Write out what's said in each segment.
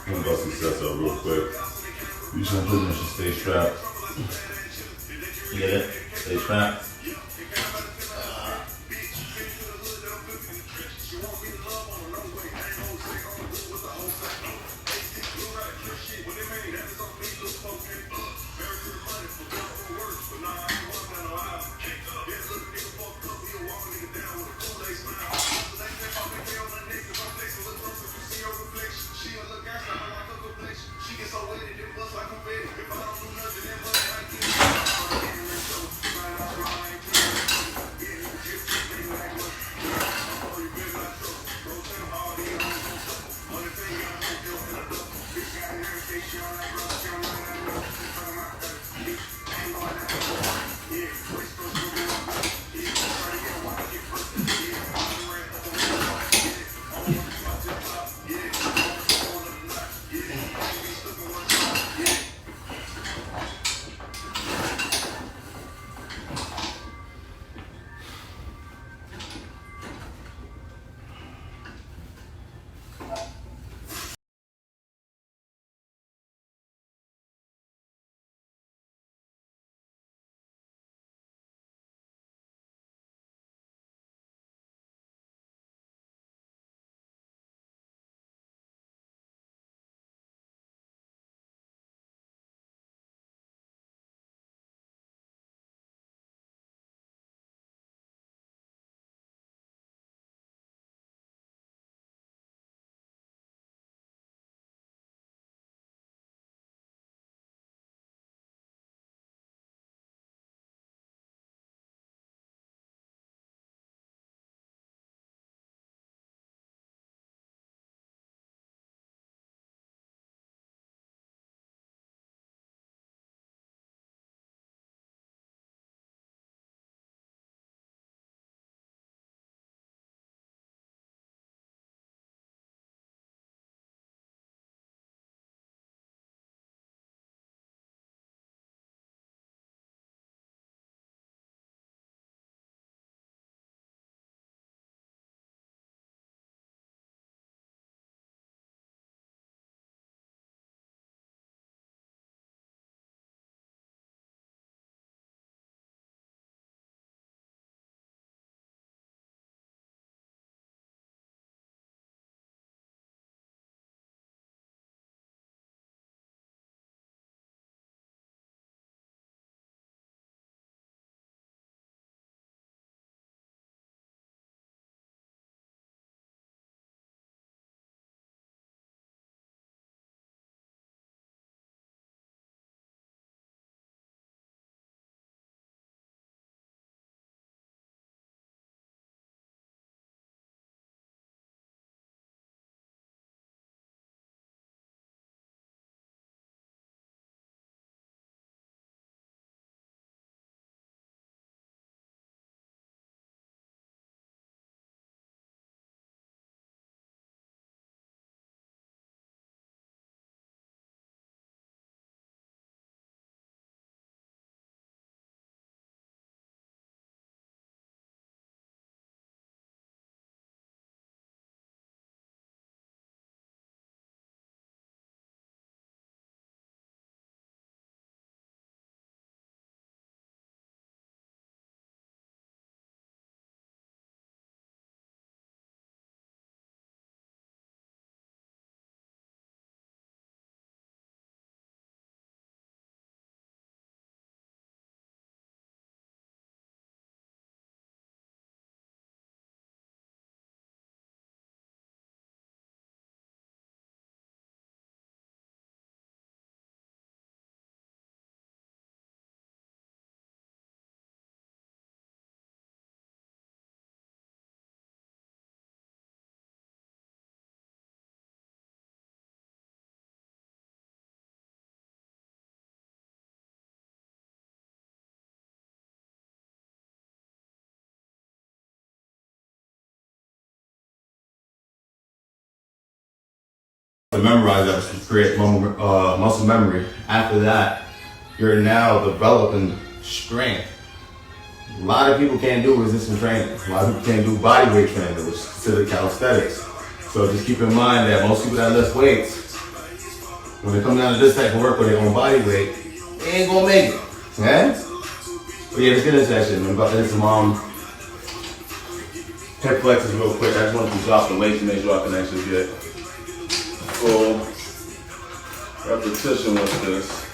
I'm gonna bust these sets up real quick. You just pretty much stay strapped. You get it? Stay strapped. To memorize that to create muscle memory. After that, you're now developing strength. A lot of people can't do resistance training. A lot of people can't do body weight training, which is considered calisthenics. So just keep in mind that most people that lift weights when it comes down to this type of work with their own body weight, they ain't gonna make it. Yeah? But yeah, let's get into that shit, man. About to hit some hip flexes real quick. I just want to drop the weight to make sure I can actually get full repetition with this.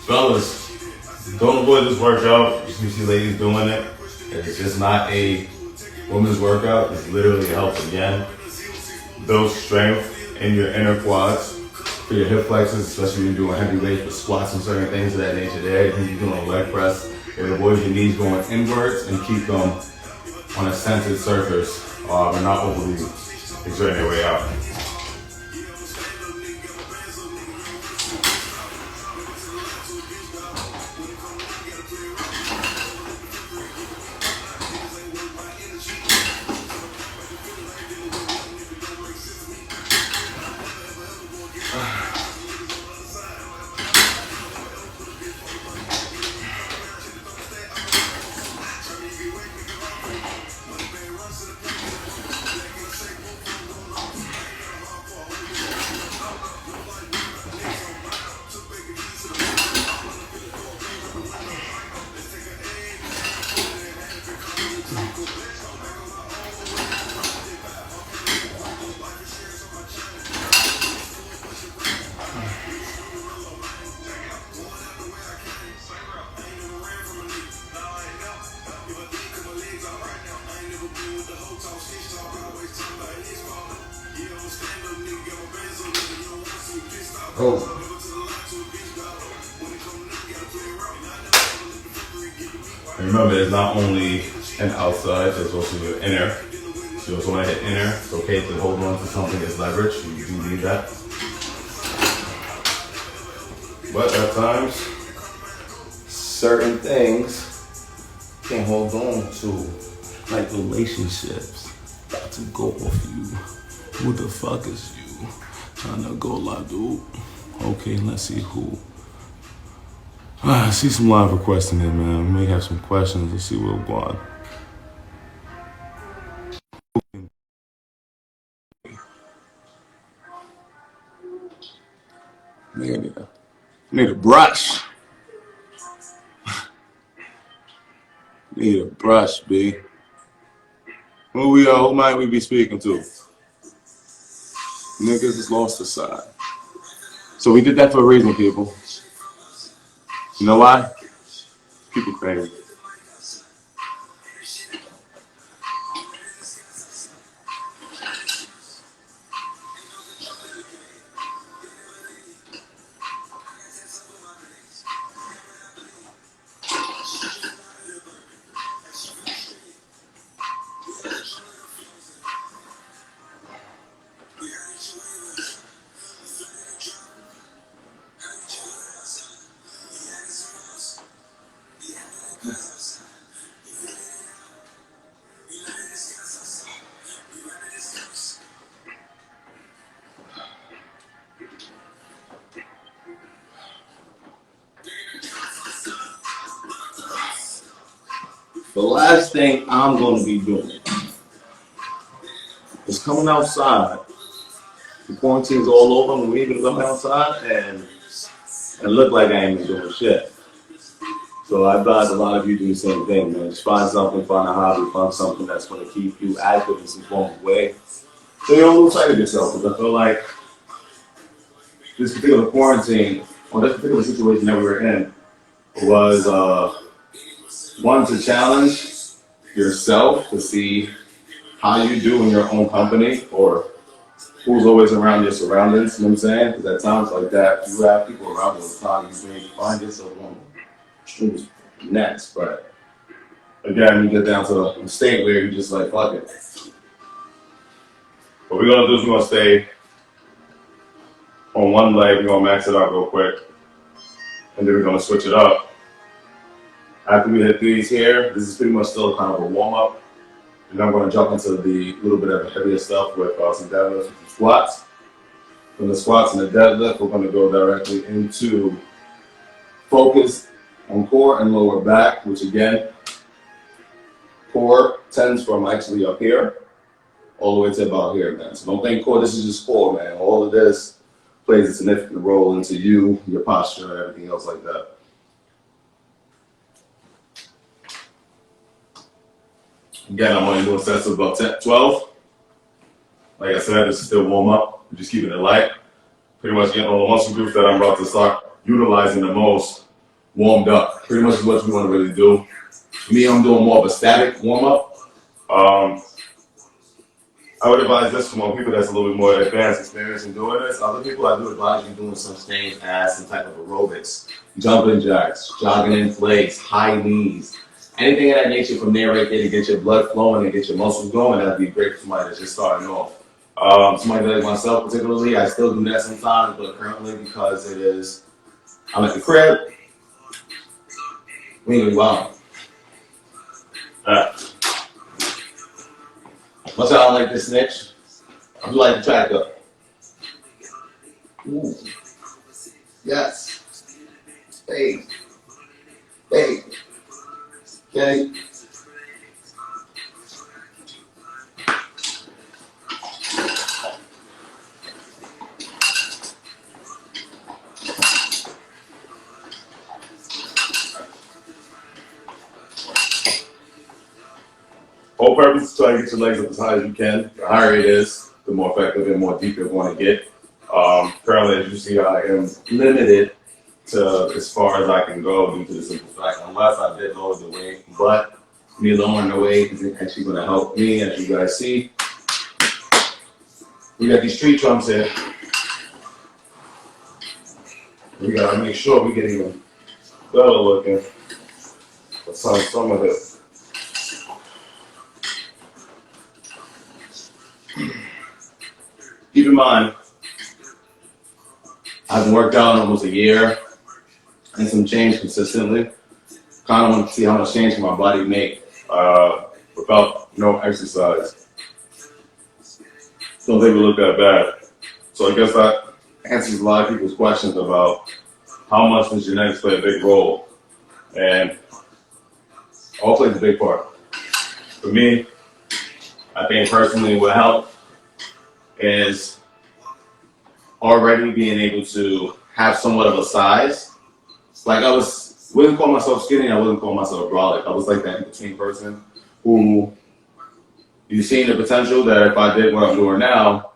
Fellas, don't avoid this workout. You see ladies doing it. It's just not a woman's workout. It's literally helps again build strength in your inner quads for your hip flexors, especially when you're doing heavy weights with squats and certain things of that nature there. When you're doing a leg press, it avoids your knees going inwards and keep them on a centered surface and not overly exerting their way out. Oh. And remember, there's not only an outside, there's also your inner. So you also want to hit inner. It's okay to hold on to something that's leverage. You do need that. But at times, certain things can't hold on to, like relationships. About to go off you. Who the fuck is you? Trying to go la dude. Okay, let's see who. I see some live requests in here, man. We may have some questions. Let's see what we're going. Need a brush. Need a brush, B. Who might we be speaking to? Niggas is lost aside. So we did that for a reason, people. You know why? People crazy. The last thing I'm going to be doing is coming outside. The quarantine's all over. I'm leaving to come outside and look like I ain't been doing shit. So I advise a lot of you do the same thing, man. Just find something, find a hobby, find something that's going to keep you active in some form of way. So you don't lose sight of yourself. Because I feel like this particular quarantine, or this particular situation that we were in, was one to challenge yourself to see how you do in your own company or who's always around your surroundings, you know what I'm saying? Because at times like that, you have people around you all the time, you may find yourself on extreme next, but again, you get down to a state where you're just like, fuck it. What we're gonna do is we're gonna stay on one leg, we're gonna max it out real quick, and then we're gonna switch it up. After we hit these here, this is pretty much still kind of a warm up, and I'm gonna jump into the little bit of heavier stuff with some deadlifts and some squats. From the squats and the deadlift, we're gonna go directly into focus on core and lower back, which again, core tends from actually up here all the way to about here, man. So don't think core, this is just core, man. All of this plays a significant role into you, your posture, and everything else like that. Again, I'm only doing sets of about 10, 12. Like I said, this is still warm up. We're just keeping it light. Pretty much getting all the muscle groups that I'm about to start utilizing the most warmed up. Pretty much is what you want to really do. For me, I'm doing more of a static warm up. I would advise this for people that's a little bit more advanced experience in doing this. Other people, I do advise you doing some things as some type of aerobics, jumping jacks, jogging in place, high knees, anything of that nature from there right there to get your blood flowing and get your muscles going. That'd be great for somebody that's just starting off. Somebody like myself particularly, I still do that sometimes, but currently because I'm at the crib, we ain't gonna be wild. Much I don't like this snitch, I do like the track up. Ooh. Yes. Hey. Hey. Okay. Whole purpose is to try to get your legs up as high as you can. The higher it is, the more effective and more deep you want to get. Currently, as you see, I am limited to as far as I can go due to the simple fact, unless I did lower the weight. But me lowering the weight is actually going to help me, as you guys see. We got these tree trunks here. We got to make sure we get even better looking. Let's sign some of this. Keep in mind, I've worked out almost a year and some change consistently. Kind of want to see how much change can my body make without no exercise. Don't think we look that bad. So I guess that answers a lot of people's questions about how much does genetics play a big role. And all plays a big part. For me, I think personally what helped is already being able to have somewhat of a size. Like wouldn't call myself skinny, I wouldn't call myself brolic. I was like that in-between person who you seen the potential that if I did what I'm doing now,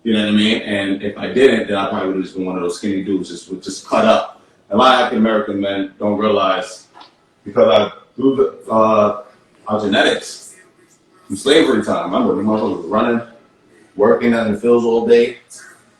you know what I mean? And if I didn't, then I probably would have just been one of those skinny dudes just cut up. And a lot of African American men don't realize, because I do our genetics from slavery time. Remember, the motherfuckers was running, working in the fields all day.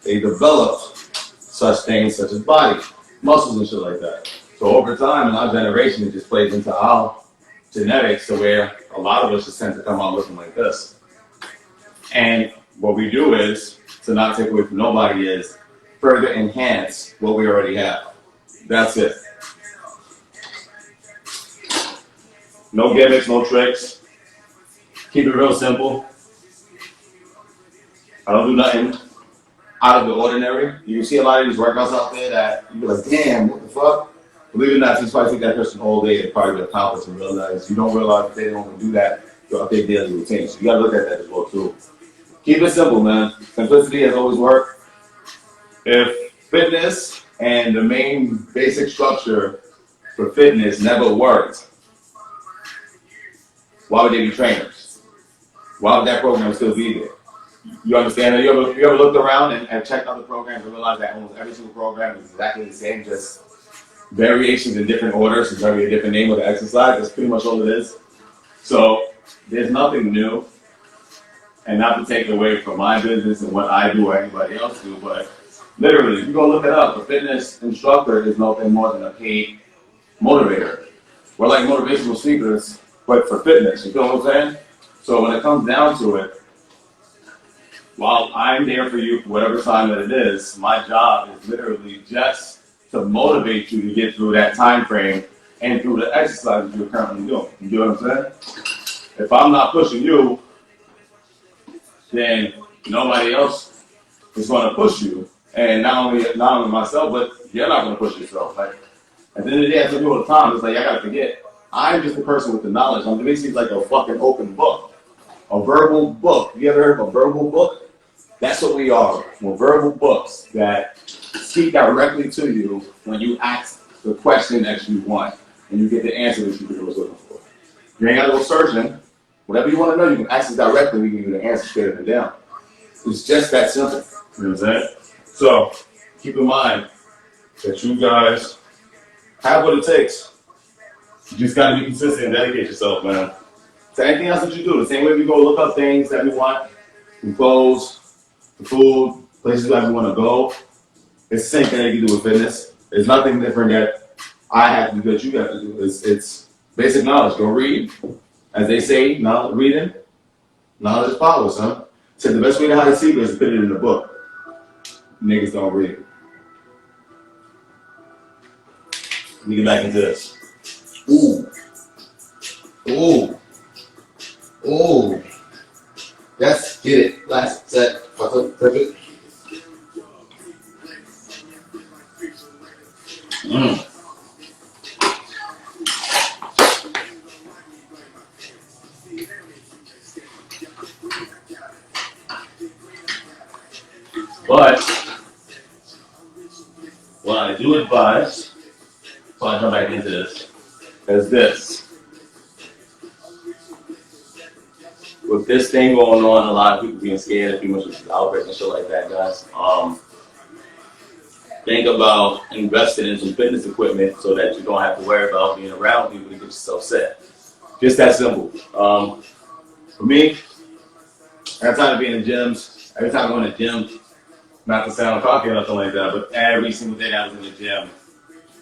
They developed such things such as body, muscles and shit like that. So over time in our generation, it just plays into our genetics to where a lot of us just tend to come out looking like this. And what we do is, to not take away from nobody, is further enhance what we already have. That's it. No gimmicks, no tricks. Keep it real simple. I don't do nothing out of the ordinary. You see a lot of these workouts out there that you be like, damn, what the fuck? Believe it or not, you probably take that person all day to probably accomplish and realize you don't realize that they don't even do that throughout their daily routine. So you gotta look at that as well too. Keep it simple, man. Simplicity has always worked. If fitness and the main basic structure for fitness never worked, why would they be trainers? Why would that program still be there? You understand? You ever looked around and checked other programs and realized that almost every single program is exactly the same, just variations in different orders, it's maybe a different name of the exercise. That's pretty much all it is. So there's nothing new. And not to take away from my business and what I do or anybody else do, but literally, if you go look it up, a fitness instructor is nothing more than a paid motivator. We're like motivational speakers, but for fitness, you feel what I'm saying? So when it comes down to it, while I'm there for you for whatever time that it is, my job is literally just to motivate you to get through that time frame and through the exercises you're currently doing. You get what I'm saying? If I'm not pushing you, then nobody else is going to push you. And not only myself, but you're not going to push yourself. Like at the end of the day, I tell people all the time, it's like I gotta forget. I'm just the person with the knowledge. I'm basically like a fucking open book, a verbal book. You ever heard of a verbal book? That's what we are. We're verbal books that speak directly to you when you ask the question that you want, and you get the answer that you was looking for. You ain't gotta go searching. Whatever you want to know, you can ask us directly. We give you the answer straight up and down. It's just that simple. You know what I'm saying? So keep in mind that you guys have what it takes. You just gotta be consistent and dedicate yourself, man. To anything else that you do, the same way we go look up things that we want, from clothes, to food, places that we want to go, it's the same thing that you do with fitness. There's nothing different that I have to do that you have to do. It's basic knowledge. Go read. As they say, reading, knowledge is power, son. So the best way to hide a secret is to put it in a book. Niggas don't read. Let me get back into this. Ooh. Ooh. Ooh. Let's get it. Last set. Perfect. But what I do advise, so I jump back into this, Is this. With this thing going on, a lot of people being scared of people with outbreak and shit like that, guys. Think about investing in some fitness equipment so that you don't have to worry about being around people to get yourself sick. Just that simple. For me, every time I be in the gyms, every time I go in the gym, not to sound cocky or nothing like that, but every single day that I was in the gym,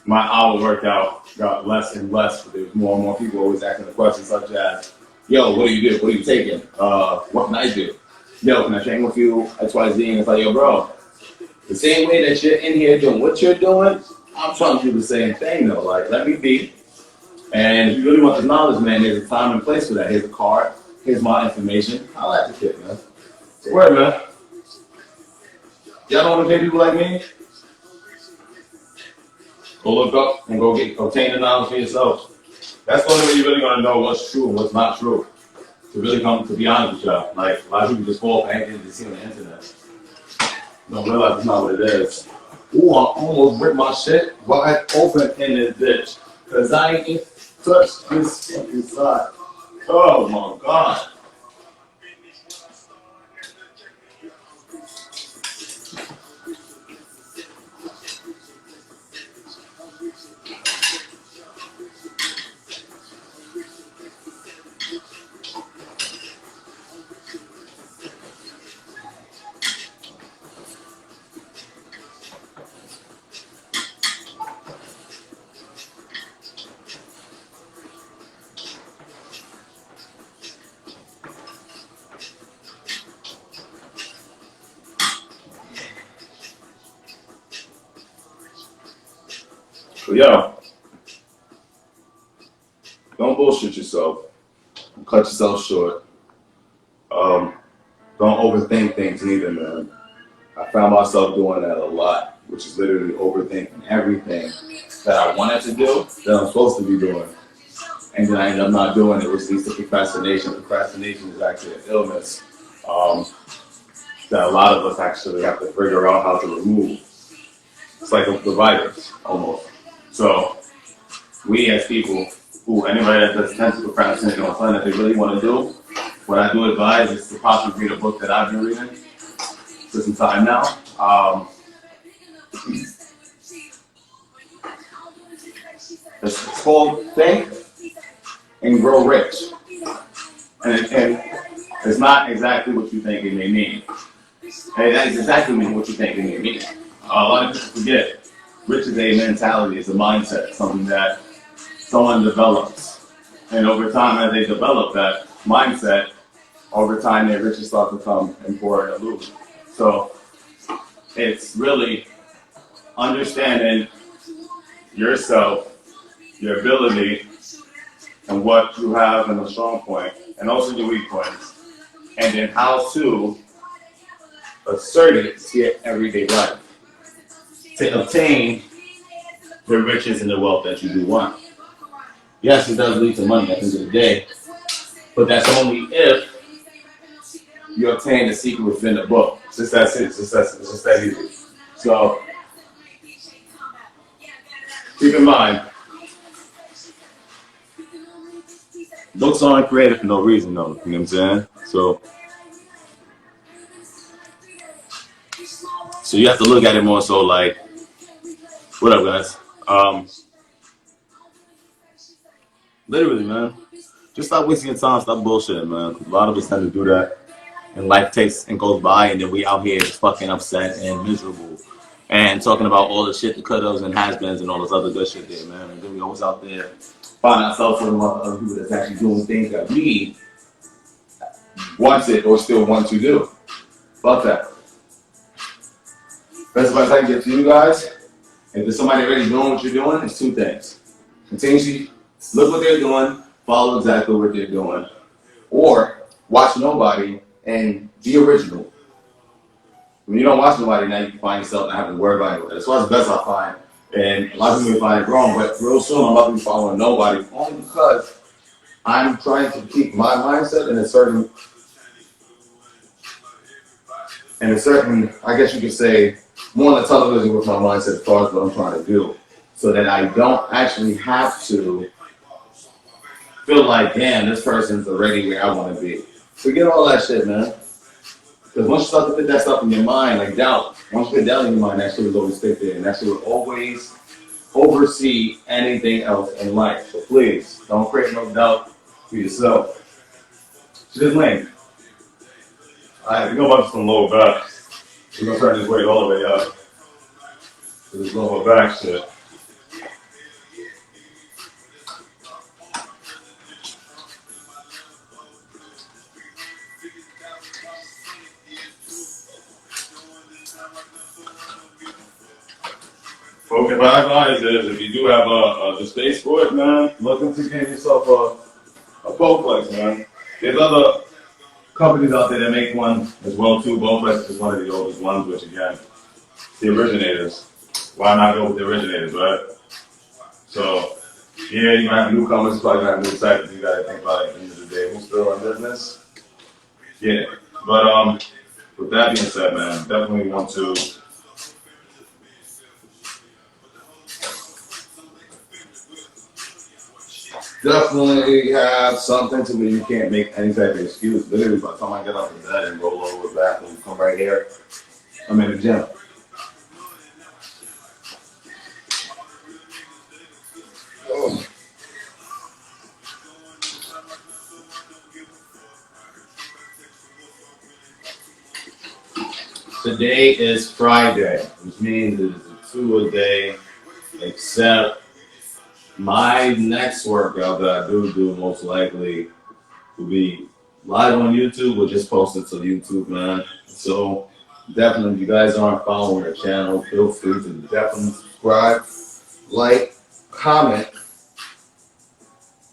my hour workout got less and less. But there was more and more people always asking the questions such as, yo, what do you do? What are you taking? What can I do? Yo, can I train with you? XYZ. And it's like, yo, bro, the same way that you're in here doing what you're doing, I'm trying to do the same thing though. Like, let me be. And if you really want this knowledge, man, there's a time and place for that. Here's a card. Here's my information. I like the kid, man. Word, man. Y'all don't want to pay people like me? Go look up and go obtain the knowledge for yourself. That's the only way you're really gonna know what's true and what's not true. To really come to be honest with y'all. Like a lot of people just fall for anything they see on the internet. Don't realize it's not what it is. Ooh, I almost ripped my shit wide open in this bitch. Cause I ain't touched this fucking side. Oh my god. So yo, don't bullshit yourself. Don't cut yourself short. Don't overthink things either, man. I found myself doing that a lot, which is literally overthinking everything that I wanted to do, that I'm supposed to be doing. And then I end up not doing it, which leads to procrastination. Procrastination is actually an illness that a lot of us actually have to figure out how to remove. It's like the virus, almost. So, we as people, anybody that does tend to procrastinate on something that they really want to do, what I do advise is to possibly read a book that I've been reading for some time now. It's called Think and Grow Rich. And it's not exactly what you think it may mean. And that is exactly what you think it may mean. A lot of people forget. Rich is a mentality, it's a mindset, something that someone develops. And over time, as they develop that mindset, over time their riches start to come and pour and lose. So it's really understanding yourself, your ability, and what you have in a strong point, and also your weak points, and then how to assert it to your everyday life to obtain the riches and the wealth that you do want. Yes, it does lead to money at the end of the day, but that's only if you obtain the secret within the book. It's just that it. It's just that easy. So keep in mind, books aren't created for no reason, though. You know what I'm saying? So you have to look at it more so like, what up, guys? Literally, man. Just stop wasting your time. Stop bullshitting, man. A lot of us tend to do that, and life takes and goes by, and then we out here just fucking upset and miserable, and talking about all the shit, the cutos and has-beens and all this other good shit there, man. And then we always out there find ourselves with other people that's actually doing things that we want it or still want to do. Fuck that. Best advice I can give to you guys, if there's somebody already doing what you're doing, it's two things. Continuously look what they're doing, follow exactly what they're doing, or watch nobody and be original. When you don't watch nobody, now you can find yourself not having to worry about it. That's why it's best I find. And a lot of people may find it wrong, but real soon I'm about to be following nobody, only because I'm trying to keep my mindset in a certain, I guess you could say, more on the television with my mindset as far as what I'm trying to do. So that I don't actually have to feel like, damn, this person's already where I want to be. Forget all that shit, man. Because once you start to put that stuff in your mind, like doubt, once you put doubt in your mind, that shit will always stick there. And that shit will always oversee anything else in life. So please, don't create no doubt for yourself. Shit is lame. Alright, we're going to watch some lower back. We're going to turn this weight all the way up. This lower back shit. Okay, my advice is if you do have the space for it, man, look into getting yourself a Bowflex, man. There's other companies out there that make one as well too. Bowflex is one of the oldest ones, which again, the originators. Why not go with the originators, right? So, yeah, you might have newcomers, probably not new type, but you gotta think about it at the end of the day. Who's still in business? Yeah. But with that being said, man, definitely want to definitely have something to where you can't make any type of excuse. Literally, by the time I get off the bed and roll over back and come right here, I'm in the gym. Oh. Today is Friday, which means it is a 2-a-day, except my next workout that I do most likely will be live on YouTube or just posted to YouTube, man. So definitely, if you guys aren't following the channel, feel free to definitely subscribe, like, comment.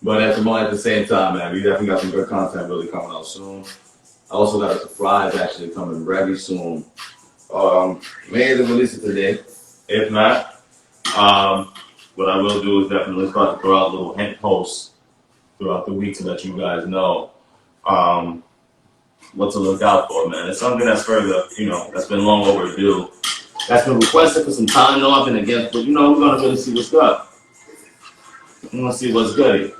But at the same time, man, we definitely got some good content really coming out soon. I also got a surprise actually coming very soon. May either release it today. If not, what I will do is definitely start to throw out little hint posts throughout the week to let you guys know what to look out for, man. It's something that's further, that's been long overdue. That's been requested for some time, though I've been against, but we're gonna really see what's up. We're gonna see what's good.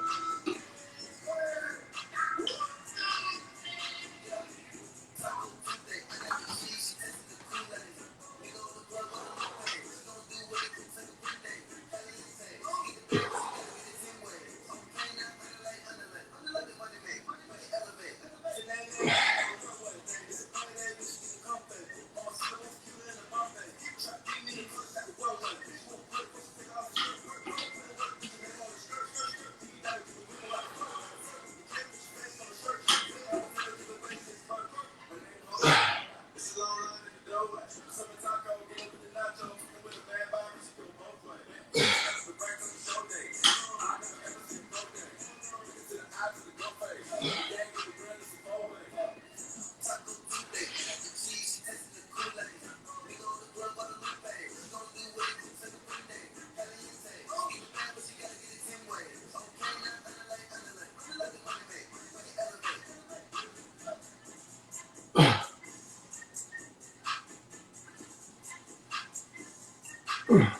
Yes,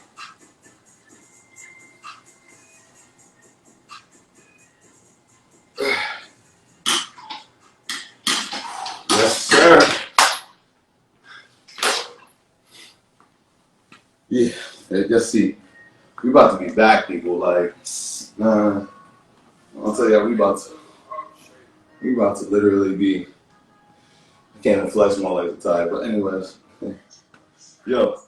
sir. Yeah, just see. We about to be back, people. Like, I'll tell you, we about to literally be. I can't even flex my legs tired. But anyways, yo.